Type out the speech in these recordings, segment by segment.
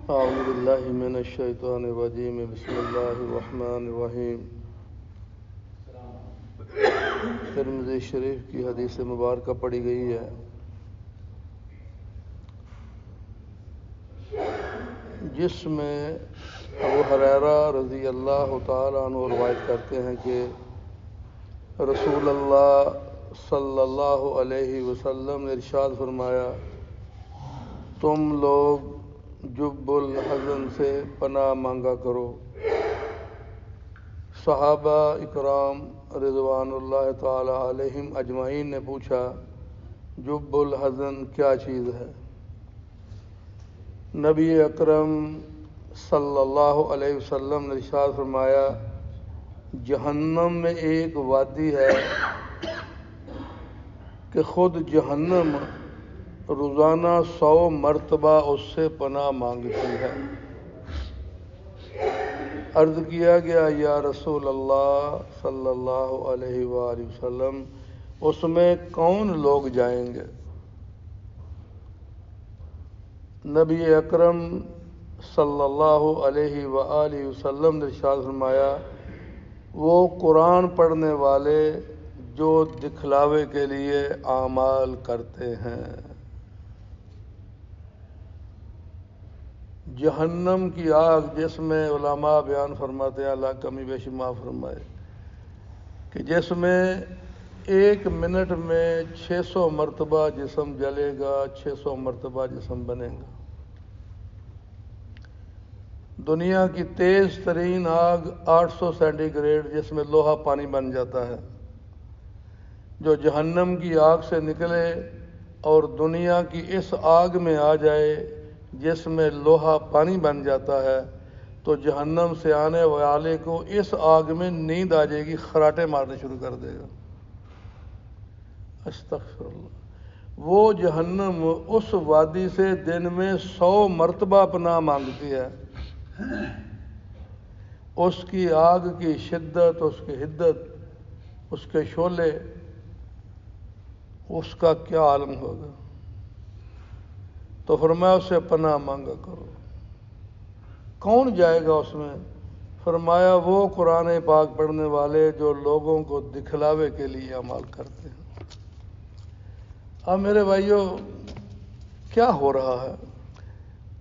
اعوذ باللہ من الشیطان الرجیم بسم اللہ الرحمن الرحیم۔ ترمذی شریف کی حدیث مبارکہ پڑھی گئی ہے، جس میں ابو ہریرہ رضی اللہ تعالیٰ عنہ روایت کرتے ہیں کہ رسول اللہ صلی اللہ علیہ وسلم نے ارشاد فرمایا، تم لوگ جب الحزن سے پناہ مانگا کرو۔ صحابہ اکرام رضوان اللہ تعالی علیہم اجمعین نے پوچھا، جب الحزن کیا چیز ہے؟ نبی اکرم صلی اللہ علیہ وسلم نے ارشاد فرمایا، جہنم میں ایک وادی ہے کہ خود جہنم روزانہ 100 مرتبہ اس سے پناہ مانگتی ہے۔ عرض کیا گیا، یا رسول اللہ صلی اللہ علیہ وآلہ وسلم، اس میں کون لوگ جائیں گے؟ نبی اکرم صلی اللہ علیہ وآلہ وسلم نے ارشاد فرمایا، وہ قرآن پڑھنے والے جو دکھلاوے کے لیے اعمال کرتے ہیں۔ جہنم کی آگ، جس میں علماء بیان فرماتے ہیں، اللہ کمی بیشی معاف فرمائے، کہ جس میں 1 منٹ میں 600 مرتبہ جسم جلے گا، 600 مرتبہ جسم بنے گا۔ دنیا کی تیز ترین آگ 800 سینٹی گریڈ، جس میں لوہا پانی بن جاتا ہے، جو جہنم کی آگ سے نکلے اور دنیا کی اس آگ میں آ جائے جس میں لوہا پانی بن جاتا ہے، تو جہنم سے آنے والے کو اس آگ میں نیند آ جائے گی، خراٹے مارنے شروع کر دے گا۔ استغفر اللہ۔ وہ جہنم اس وادی سے دن میں 100 مرتبہ پناہ مانگتی ہے۔ اس کی آگ کی شدت، اس کی حدت، اس کے شعلے، اس کا کیا عالم ہوگا؟ تو فرمایا اس سے پناہ مانگا کرو۔ کون جائے گا اس میں؟ فرمایا وہ قرآن پاک پڑھنے والے جو لوگوں کو دکھلاوے کے لیے عمل کرتے ہیں۔ اب میرے بھائیوں، کیا ہو رہا ہے؟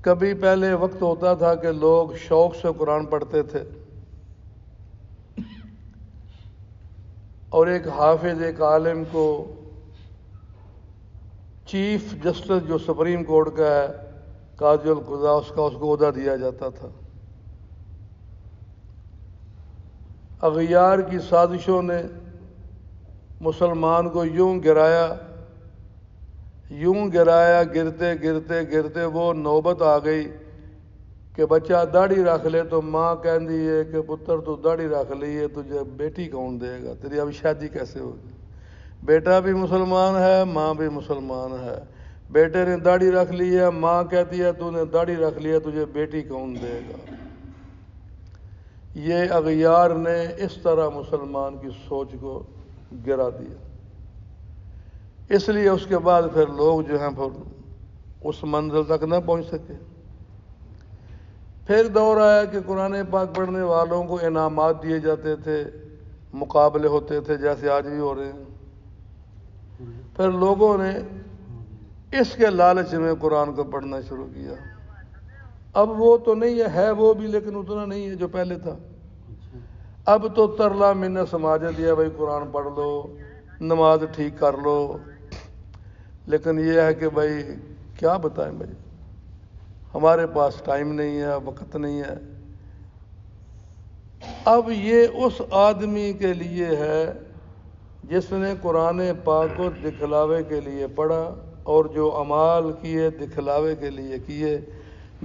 کبھی پہلے وقت ہوتا تھا کہ لوگ شوق سے قرآن پڑھتے تھے، اور ایک حافظ، ایک عالم کو چیف جسٹس جو سپریم کورٹ کا ہے، قاضی القضاء، اس کو عہدہ دیا جاتا تھا۔ اغیار کی سازشوں نے مسلمان کو یوں گرایا، گرتے گرتے گرتے وہ نوبت آ گئی کہ بچہ داڑھی رکھ لے تو ماں کہندی ہے کہ پتر تو داڑھی رکھ لی ہے، تجھے بیٹی کون دے گا؟ تیری اب شادی کیسے ہوگی؟ بیٹا بھی مسلمان ہے، ماں بھی مسلمان ہے، بیٹے نے داڑھی رکھ لی ہے، ماں کہتی ہے تو نے داڑھی رکھ لی ہے، تجھے بیٹی کون دے گا؟ یہ اغیار نے اس طرح مسلمان کی سوچ کو گرا دیا۔ اس لیے اس کے بعد پھر لوگ جو ہیں پھر اس منزل تک نہ پہنچ سکے۔ پھر دور آیا کہ قرآن پاک پڑھنے والوں کو انعامات دیے جاتے تھے، مقابلے ہوتے تھے، جیسے آج بھی ہو رہے ہیں۔ پھر لوگوں نے اس کے لالچ میں قرآن کو پڑھنا شروع کیا۔ اب وہ تو نہیں ہے وہ بھی، لیکن اتنا نہیں ہے جو پہلے تھا۔ اب تو ترلا منت سماج دیا، بھائی قرآن پڑھ لو، نماز ٹھیک کر لو، لیکن یہ ہے کہ بھائی کیا بتائیں بھائی، ہمارے پاس ٹائم نہیں ہے، وقت نہیں ہے۔ اب یہ اس آدمی کے لیے ہے جس نے قرآن پاک کو دکھلاوے کے لیے پڑھا، اور جو اعمال کیے دکھلاوے کے لیے کیے،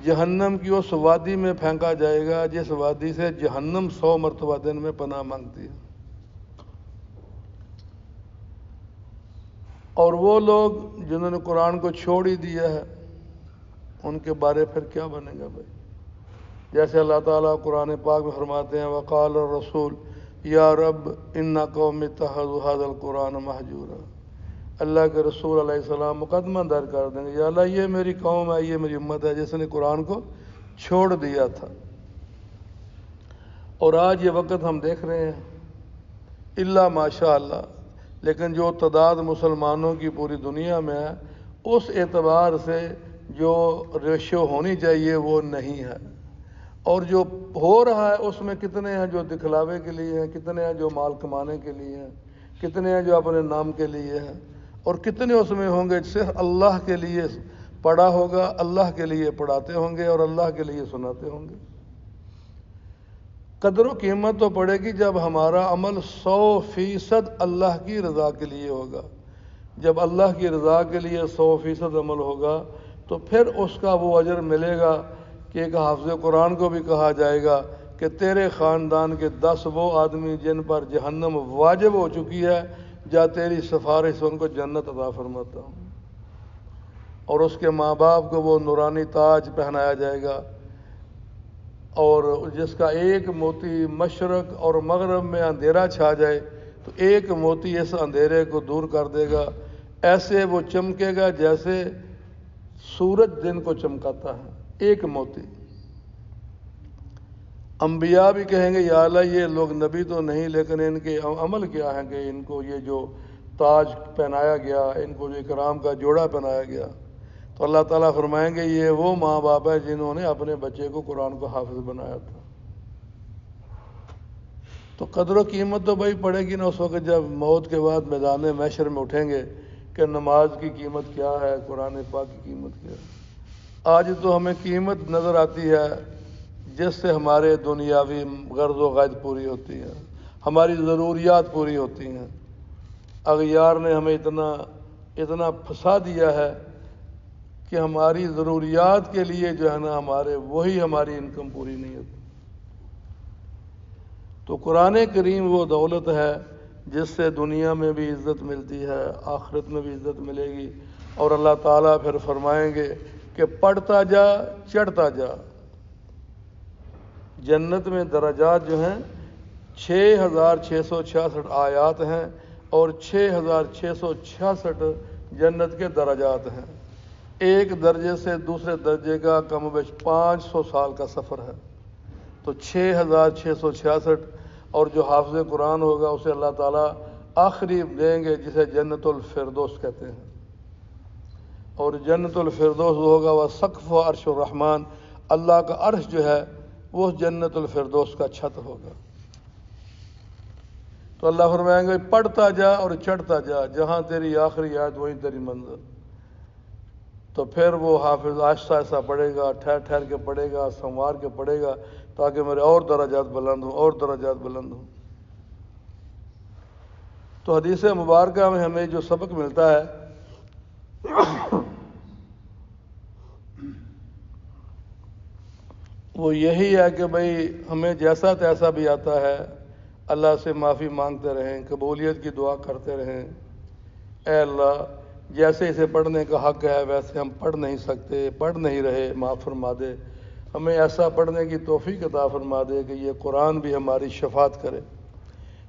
جہنم کی اس وادی میں پھینکا جائے گا جس وادی سے جہنم 100 مرتبہ دن میں پناہ مانگتی ہے۔ اور وہ لوگ جنہوں نے قرآن کو چھوڑ ہی دیا ہے، ان کے بارے پھر کیا بنے گا بھائی؟ جیسے اللہ تعالیٰ قرآن پاک میں فرماتے ہیں، وقال الرسول یا رب ان قوم اتخذوا هذا القرآن مہجورا۔ اللہ کے رسول علیہ السلام مقدمہ در کر دیں گے، یا اللہ یہ میری قوم ہے، یہ میری امت ہے جس نے قرآن کو چھوڑ دیا تھا۔ اور آج یہ وقت ہم دیکھ رہے ہیں الا ماشاء اللہ، لیکن جو تعداد مسلمانوں کی پوری دنیا میں ہے اس اعتبار سے جو ریشو ہونی چاہیے وہ نہیں ہے، اور جو ہو رہا ہے اس میں کتنے ہیں جو دکھلاوے کے لیے ہیں، کتنے ہیں جو مال کمانے کے لیے ہیں، کتنے ہیں جو اپنے نام کے لیے ہیں، اور کتنے اس میں ہوں گے صرف اللہ کے لیے پڑھا ہوگا، اللہ کے لیے پڑھاتے ہوں گے اور اللہ کے لیے سناتے ہوں گے۔ قدر و قیمت تو پڑے گی جب ہمارا عمل 100% اللہ کی رضا کے لیے ہوگا۔ جب اللہ کی رضا کے لیے 100% عمل ہوگا تو پھر اس کا وہ اجر ملے گا کہ ایک حافظ قرآن کو بھی کہا جائے گا کہ تیرے خاندان کے 10 وہ آدمی جن پر جہنم واجب ہو چکی ہے، جا تیری سفارش سے ان کو جنت عطا فرماتا ہوں، اور اس کے ماں باپ کو وہ نورانی تاج پہنایا جائے گا، اور جس کا ایک موتی مشرق اور مغرب میں اندھیرا چھا جائے تو ایک موتی اس اندھیرے کو دور کر دے گا، ایسے وہ چمکے گا جیسے سورج دن کو چمکاتا ہے، ایک موتی۔ انبیاء بھی کہیں گے یا اللہ یہ لوگ نبی تو نہیں، لیکن ان کے عمل کیا ہے کہ ان کو یہ جو تاج پہنایا گیا، ان کو جو اکرام کا جوڑا پہنایا گیا، تو اللہ تعالیٰ فرمائیں گے یہ وہ ماں باپ ہیں جنہوں نے اپنے بچے کو قرآن کو حافظ بنایا تھا۔ تو قدر و قیمت تو بھائی پڑے گی نا اس وقت جب موت کے بعد میدان محشر میں اٹھیں گے کہ نماز کی قیمت کیا ہے، قرآن پاک کی قیمت کیا ہے۔ آج تو ہمیں قیمت نظر آتی ہے جس سے ہمارے دنیاوی غرض و غائد پوری ہوتی ہے، ہماری ضروریات پوری ہوتی ہیں۔ اغیار نے ہمیں اتنا پھنسا دیا ہے کہ ہماری ضروریات کے لیے جو ہے نا وہی ہماری انکم پوری نہیں ہوتی۔ تو قرآن کریم وہ دولت ہے جس سے دنیا میں بھی عزت ملتی ہے، آخرت میں بھی عزت ملے گی، اور اللہ تعالیٰ پھر فرمائیں گے کہ پڑھتا جا چڑھتا جا۔ جنت میں درجات جو ہیں 6666 آیات ہیں، اور 6666 جنت کے درجات ہیں۔ ایک درجے سے دوسرے درجے کا کم و بیش 500 سال کا سفر ہے، تو 6666، اور جو حافظ قرآن ہوگا اسے اللہ تعالیٰ آخری دیں گے جسے جنت الفردوس کہتے ہیں، اور جنت الفردوس ہوگا وہ سقف و عرش الرحمن، اللہ کا عرش جو ہے وہ جنت الفردوس کا چھت ہوگا۔ تو اللہ فرمائیں گے پڑھتا جا اور چڑھتا جا، جہاں تیری آخری آیت وہیں تیری منزل۔ تو پھر وہ حافظ آہستہ آہستہ پڑھے گا، ٹھہر ٹھہر کے پڑھے گا، سنوار کے پڑھے گا، تاکہ میرے اور درجات بلند ہوں، اور درجات بلند ہوں۔ تو حدیث مبارکہ میں ہمیں جو سبق ملتا ہے وہ یہی ہے کہ بھئی ہمیں جیسا تیسا بھی آتا ہے اللہ سے معافی مانگتے رہیں، قبولیت کی دعا کرتے رہیں۔ اے اللہ جیسے اسے پڑھنے کا حق ہے ویسے ہم پڑھ نہیں سکتے، پڑھ نہیں رہے، معاف فرما دے، ہمیں ایسا پڑھنے کی توفیق عطا فرما دے کہ یہ قرآن بھی ہماری شفاعت کرے،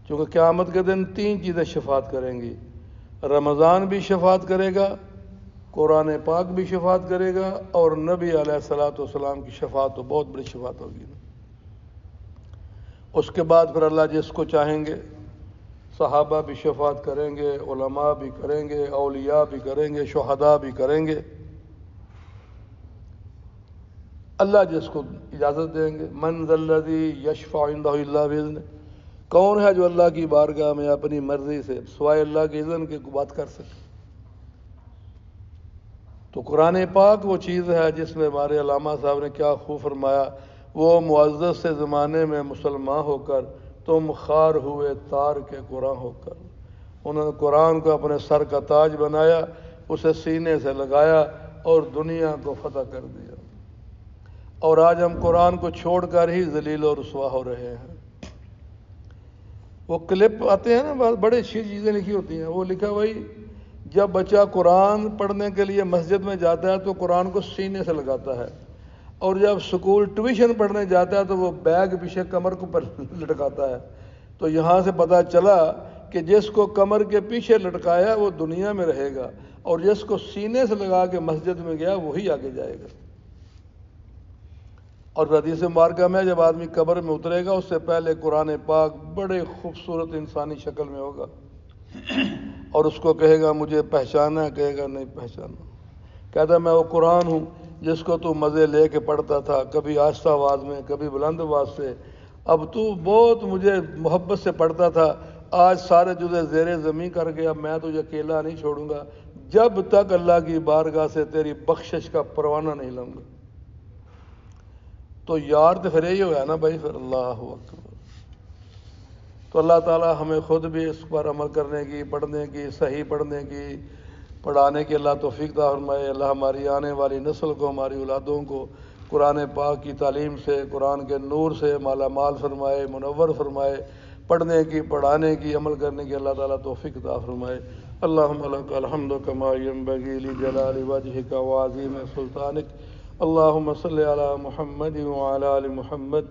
کیونکہ قیامت کے دن 3 چیزیں شفاعت کریں گی، رمضان بھی شفاعت کرے گا، قرآن پاک بھی شفاعت کرے گا، اور نبی علیہ الصلوۃ والسلام کی شفاعت تو بہت بڑی شفاعت ہوگی۔ اس کے بعد پھر اللہ جس کو چاہیں گے، صحابہ بھی شفاعت کریں گے، علماء بھی کریں گے، اولیاء بھی کریں گے، شہداء بھی کریں گے، اللہ جس کو اجازت دیں گے۔ من ذا الذی یشفع عندہ الا باذنہ، کون ہے جو اللہ کی بارگاہ میں اپنی مرضی سے سوائے اللہ کے اذن کے بات کر سکے؟ تو قرآن پاک وہ چیز ہے جس میں ہمارے علامہ صاحب نے کیا خوب فرمایا، وہ معزز سے زمانے میں مسلمان ہو کر تم خار ہوئے تار کے قرآن ہو کر، انہوں نے قرآن کو اپنے سر کا تاج بنایا، اسے سینے سے لگایا اور دنیا کو فتح کر دیا، اور آج ہم قرآن کو چھوڑ کر ہی ذلیل و رسوا ہو رہے ہیں۔ وہ کلپ آتے ہیں نا، بڑے اچھی چیزیں لکھی ہوتی ہیں، وہ لکھا بھائی جب بچہ قرآن پڑھنے کے لیے مسجد میں جاتا ہے تو قرآن کو سینے سے لگاتا ہے، اور جب سکول ٹیوشن پڑھنے جاتا ہے تو وہ بیگ پیچھے کمر کو پر لٹکاتا ہے۔ تو یہاں سے پتہ چلا کہ جس کو کمر کے پیچھے لٹکایا وہ دنیا میں رہے گا، اور جس کو سینے سے لگا کے مسجد میں گیا وہی آگے جائے گا۔ اور حدیث مبارکہ میں جب آدمی قبر میں اترے گا اس سے پہلے قرآن پاک بڑے خوبصورت انسانی شکل میں ہوگا، اور اس کو کہے گا مجھے پہچانا، کہے گا نہیں پہچانا، کہتا میں وہ قرآن ہوں جس کو تو مزے لے کے پڑھتا تھا، کبھی آہستہ آواز میں کبھی بلند آواز سے، اب تو بہت مجھے محبت سے پڑھتا تھا، آج سارے جزے زیر زمین کر گیا، میں تجھے اکیلا نہیں چھوڑوں گا جب تک اللہ کی بارگاہ سے تیری بخشش کا پروانہ نہیں لاؤں گا۔ تو یار تو پھر یہی ہوا نا بھائی، پھر اللہ اکبر۔ تو اللہ تعالی ہمیں خود بھی اس پر عمل کرنے کی، پڑھنے کی، صحیح پڑھنے کی، پڑھانے کی اللہ توفیق عطا فرمائے۔ اللہ ہماری آنے والی نسل کو، ہماری اولادوں کو قرآن پاک کی تعلیم سے، قرآن کے نور سے مالا مال فرمائے، منور فرمائے، پڑھنے کی، پڑھانے کی، عمل کرنے کی اللہ تعالیٰ توفیق عطا فرمائے۔ اللہم لک الحمد کما ینبغی لجلال وجہک وعظیم سلطانک۔ اللہم صلی علی محمد وعلی آل محمد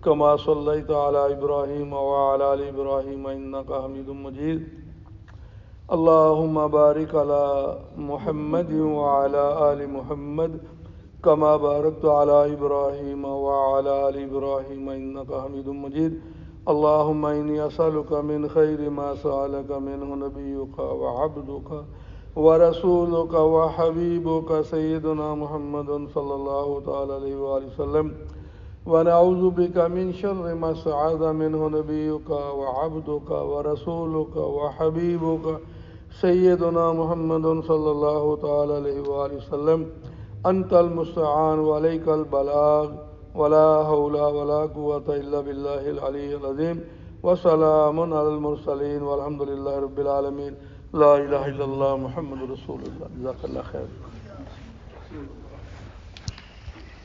کما صلیت علی ابراہیم وعلی آل ابراہیم انک حمید مجید۔ اللہم بارک علی محمد وعلی آل محمد کما بارکت علی ابراہیم وعلی آل ابراہیم انک حمید مجید۔ اللہم انی اسألک من خیر ما سألک منہ نبیک وعبدک ورسولک وحبیبک سیدنا محمد صلی اللہ تعالی علیہ وآلہ وسلم، ونعوذ بک من شر ما استعاذ منہ نبیک وعبدک ورسولک وحبیبک سیدنا محمد صلی اللہ تعالی علیہ وآلہ وسلم۔ انت المستعان وعلیک البلاغ ولا حول ولا قوة الا باللہ العلی العظیم، وسلام علی المرسلین والحمد للہ رب العالمین۔ لا الہ الا اللہ محمد رسول اللہ۔ جزاک اللہ خیر۔